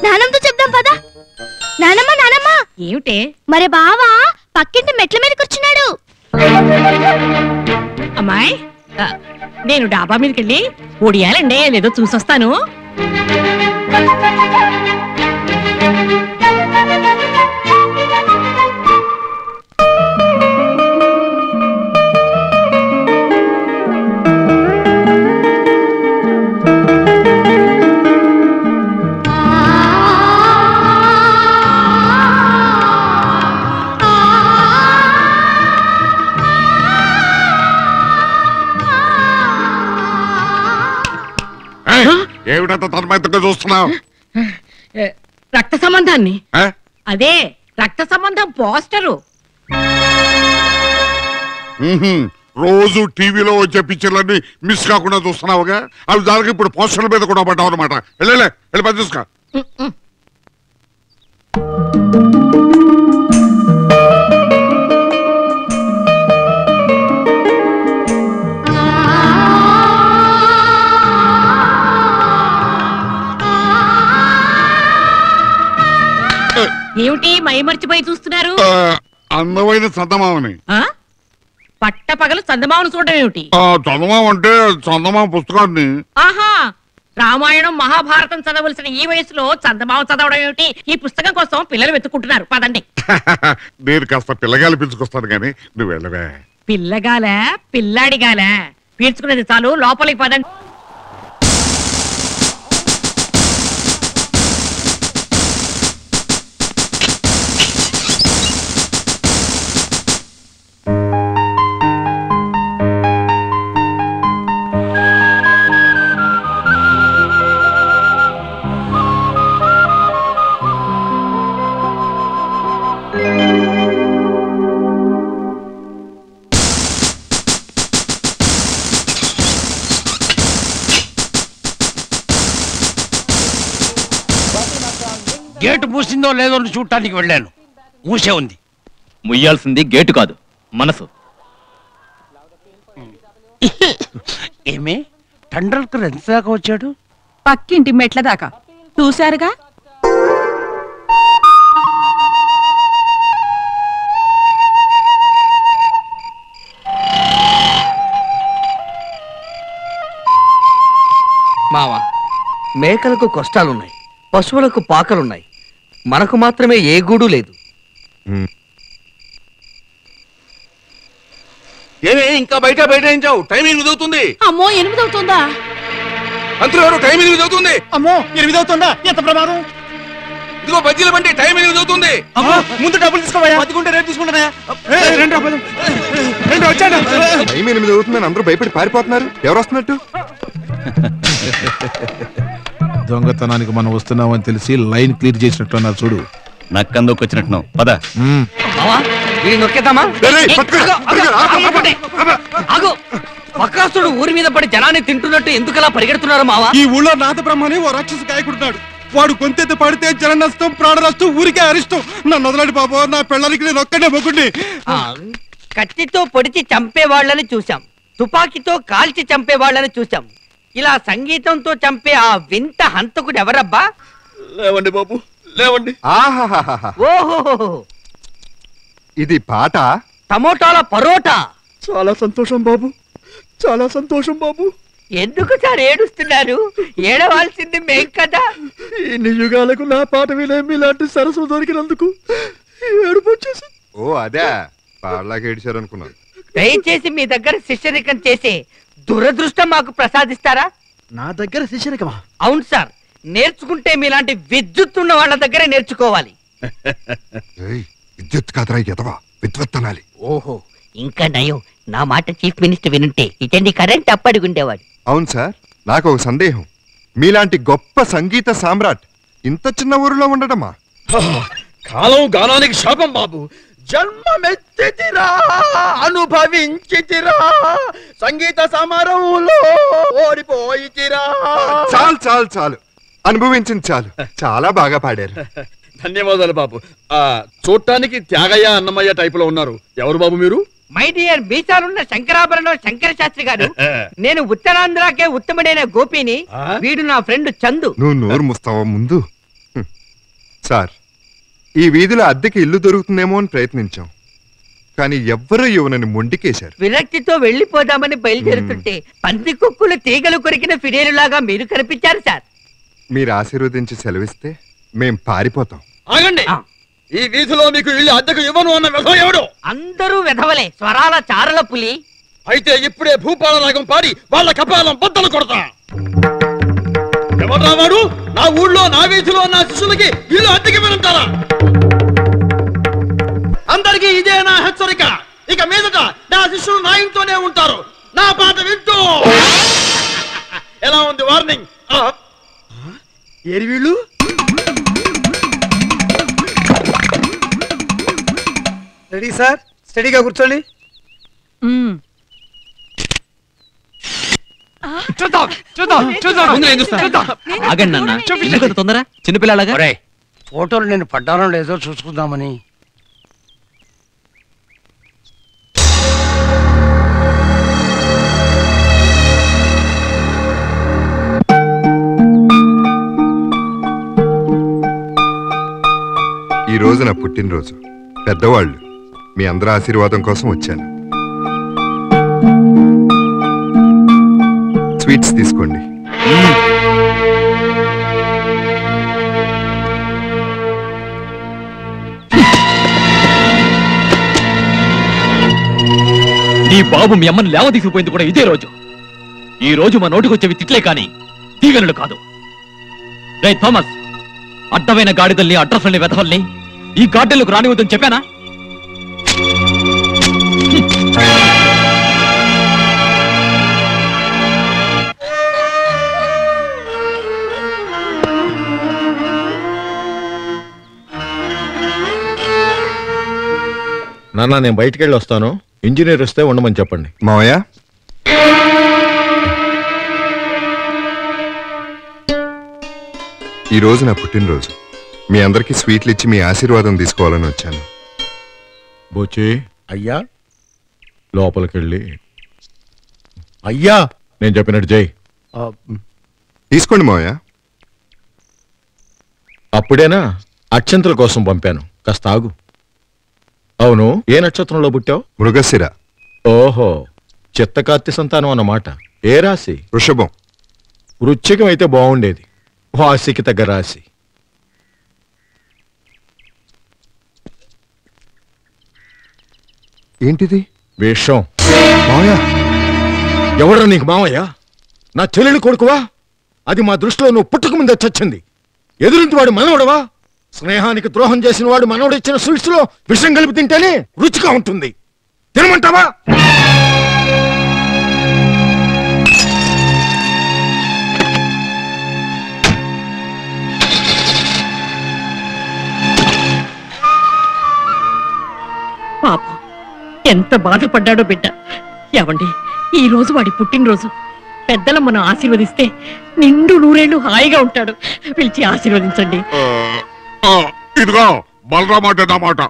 నానమ్మతో చెప్దాం పదా. నానమ్మ నానమ్మ. ఏమిటే? మరి బావా పక్కింటి మెట్ల మీద కూర్చున్నాడు. అమ్మాయి, నేను డాబా మీదకి వెళ్ళి ఒడియాలండి లేదో చూసొస్తాను. ఏమిటంత తన్మయంగా చూస్తున్నావు? రక్త సంబంధాన్ని. అదే రక్త సంబంధం పోస్టరు. రోజు టీవీలో వచ్చే పిక్చర్లన్నీ మిస్ కాకుండా చూస్తున్నావుగా, అవి దానికి ఇప్పుడు పోస్టర్ల మీద కూడా పడ్డావు అనమాట. వెళ్ళలే, వెళ్ళి పని చూసుకో. ఏమిటి మైమర్చిపోయి చూస్తున్నారు? అందమైన చందమామని. పట్ట పగలు చందమామను చూడడం ఏమిటి? చందమామ అంటే చందమామ పుస్తకాన్ని. ఆహా, రామాయణం మహాభారతం చదవలసిన ఈ వయసులో చందమామ చదవడం ఏమిటి? ఈ పుస్తకం కోసం పిల్లలు వెతుక్కుంటున్నారు. పదండి. నేను కాస్త పిల్లగాలి పిలుచుకొస్తాను గాని నువ్వు వెళ్ళవే. పిల్లగాల పిల్లాడిగాల పీల్చుకునేది చాలు, లోపలికి పదండి. గేటు మూసిందో లేదో చూడటానికి వెళ్ళాను. మూసే ఉంది. ముయ్యాల్సింది గేటు కాదు, మనసు. ఏమే టండల్కర్ ఎంత దాకా వచ్చాడు? పక్కింటి మెట్ల దాకా చూశారుగా. మావా, మేకలకు కష్టాలున్నాయి, పశువులకు పాకలున్నాయి, మనకు మాత్రమే ఏ గూడు లేదు. ఏమే ఇంకా బయట బయటించావు? టైం 8 అవుతుంది. అమ్మో, 8 అవుతుందా? అంతలో ఎవరు? టైం 8 అవుతుంది. అమ్మో, 8 అవుతుందా? ఎంత ప్రమాదం! ఇదిగో బజ్జీల బండి, టైం 8 అవుతుంది. ముందు డబ్బులు తీసుకోవా? 10 గుంటే రేపు తీసుకుంటానా? వచ్చాను. టైం 8 అవుతుందని అందరూ భయపడి పారిపోతున్నారు. ఎవరు వస్తున్నట్టు? దొంగతనానికి మనం వస్తున్నామని తెలిసి లైన్ క్లియర్ చేసినట్టు అన్నారు చూడు. నక్కందుకు వచ్చినట్టు పద. బకాసుడు ఊరి మీద పడి జనాన్ని తింటున్నట్టు ఎందుకలా పరిగెడుతున్నారు మావా? ఈ ఊళ్ళో నాథ బ్రహ్మని ఓ రాక్షస గాయకుడున్నాడు. వాడు గొంతెత్తి పడితే జన నష్టం, ప్రాణ నష్టం, ఊరికే అరిష్టం. నన్ను వదలండి బాబు, నా పెళ్ళానికి నేను ఒక్కడే మొగ్గుండి. కత్తితో పొడిచి చంపే వాళ్ళని చూశాం, తుపాకీతో కాల్చి చంపే వాళ్ళని చూశాం. ఇలా సంగీతంతో చంపే ఆ వింత హంతకుడు ఎవరబ్బా? లేవండి బాబు, లేవండి. ఓహో, ఇది పాట? టమోటాల పరోటా. చాలా సంతోషం బాబు, చాలా సంతోషం బాబు. ఎందుకు సార్ ఏడుస్తున్నారు? ఏడవాల్సింది మేం కదా. ఇన్ని యుగాలకు నా పాట వినే మీలాంటి సరస్సు దొరికినందుకు ఏడుపు వచ్చేసి. ఓ అదే, పాడలాగా ఏడిచారు అనుకున్నాను. దయచేసి మీ దగ్గర శిష్యరికం చేసే దురదృష్టం మాకు ప్రసాదిస్తారా? నా దగ్గర శిష్యరికమా? అవును సార్, నేర్చుకుంటే మీలాంటి విద్యుత్ ఉన్న వాళ్ళ దగ్గరే నేర్చుకోవాలి. విద్యుత్ కాదరా ఎదవా, విద్వత్తనాలి. ఓహో, ఇంకా నయం, నా మాట చీఫ్ మినిస్టర్ వినుంటే ఇటండి కరెంట్ అప్పడుగుండేవాడు. అవును సార్, నాకు ఒక సందేహం. మీలాంటి గొప్ప సంగీత సామ్రాట్ ఇంత చిన్న ఊరిలో ఉండడమా? కాలం గానానికి శాపం బాబు. జన్మమెత్తితిరా, అనుభవించితిరా, సంగీత సమారంలో ఓడిపోయితిరా. చాలు చాలు చాలు, అనుభవించింది చాలు. చాలా బాగా పాడారు. ధన్యవాదాలు బాబు. చూడటానికి త్యాగయ్య అన్నమయ్య టైపులో ఉన్నారు. ఎవరు బాబు మీరు? మై డియర్ మీసాలున్న శంకరాభరణం శంకర శాస్త్రి గారు, నేను ఉత్తరాంధ్రకే ఉత్తముడైన గోపిని. వీడు నా ఫ్రెండ్ చందు. నువ్వు నోరు ముస్తావా ముందు? సార్, ఈ వీధిలో అద్దెకి ఇల్లు దొరుకుతుందేమో అని ప్రయత్నించాం, కానీ ఎవ్వరూ ఇవ్వనని మొండికేశారు. విరక్తితో వెళ్లిపోదామని బయలుదేరుతుంటే పంది కుక్కులు తీగలు కొరికిన ఫిడేలులాగా మీరు కనిపించారు సార్. మీరు ఆశీర్వదించి సెలవిస్తే మేం పారిపోతాం. ఆగండి. ఈ వీధిలో మీకు ఇల్లు అద్దెకు ఇవ్వను అన్న వెధవ ఎవడు? అందరూ వెధవలే, స్వరాల చారల పులి. అయితే ఇప్పుడే భూపాల రాగం పాడి వాళ్ళ కపాలం బద్దలు కొడతా. ఎవడ్రా వాడు? నా ఊళ్ళో నా వీధిలో నా శిష్యులకి ఇల్లు అద్దెకి ఇవ్వనంటారా? అందరికీ ఇదే నా హెచ్చరిక. ఇక మీదట నా శిష్యులు నా ఇంట్లోనే ఉంటారు. నా పాట వింటూ. ఎలా ఉంది వార్నింగ్? ఏరి వీళ్ళు రెడీ సార్, స్టడీగా కూర్చోండి. ఆగండి నాన్న, ఎందుకంత తొందర? చిన్నపిల్లలాగా ఫోటోలు నేను పడ్డానో లేదో చూసుకుందామని. ఈ రోజు నా పుట్టినరోజు. పెద్దవాళ్ళు, మీ అందరి ఆశీర్వాదం కోసం వచ్చాను. స్వీట్స్ తీసుకోండి. నీ బాబు మీ అమ్మని లేవ తీసుకుపోయింది కూడా ఇదే రోజు. ఈ రోజు మా నోటికి వచ్చేవి తిట్లే కాని తీగనుడు కాదు. రే థామస్, అడ్డమైన గాడిదల్ని అడ్రస్లని వెధవల్ని ఈ గార్డెన్లకు రానివద్దని చెప్పానా? నాన్న, నేను బయటికి వెళ్ళి వస్తాను. ఇంజనీర్ వస్తే ఉండమని చెప్పండి. మావయ్య, ఈ రోజు నా పుట్టినరోజు. మీ అందరికీ స్వీట్లు ఇచ్చి మీ ఆశీర్వాదం తీసుకోవాలని వచ్చాను. బోచి అయ్యా, లోపలికెళ్ళి అయ్యా నేను చెప్పినట్టు జై. తీసుకోండి మావయ్య. అప్పుడేనా అక్షంతల కోసం పంపాను, కాస్త ఆగు. అవును, ఏ నక్షత్రంలో పుట్టావు? మృగశిర. ఓహో, చిత్తకార్తె సంతానం అన్నమాట. ఏ రాశి? వృషభం. వృశ్చికం అయితే బాగుండేది. వాసికి తగ్గ రాశి. ఏంటిది? విషం. మావయ్య, ఎవడ్రా నీకు మావయ్య? నా చెల్లెలు కొడుకువా? అది మా దృష్టిలో నువ్వు పుట్టుక ముందే చచ్చింది. ఎదురింటి వాడు మనవడవా? స్నేహానికి ద్రోహం చేసిన వాడు మనవడు ఇచ్చిన స్వీట్స్ లో విషం కలిపి తింటేనే రుచిగా ఉంటుంది. తినమంటావా? పాపం ఎంత బాధపడ్డాడో బిడ్డ. ఏవండి, ఈ రోజు వాడి పుట్టినరోజు. పెద్దలు మనం ఆశీర్వదిస్తే నిండు నూరేళ్లు హాయిగా ఉంటాడు. పిలిచి ఆశీర్వదించండి. ఇదిగో బలరామాట నా మాట.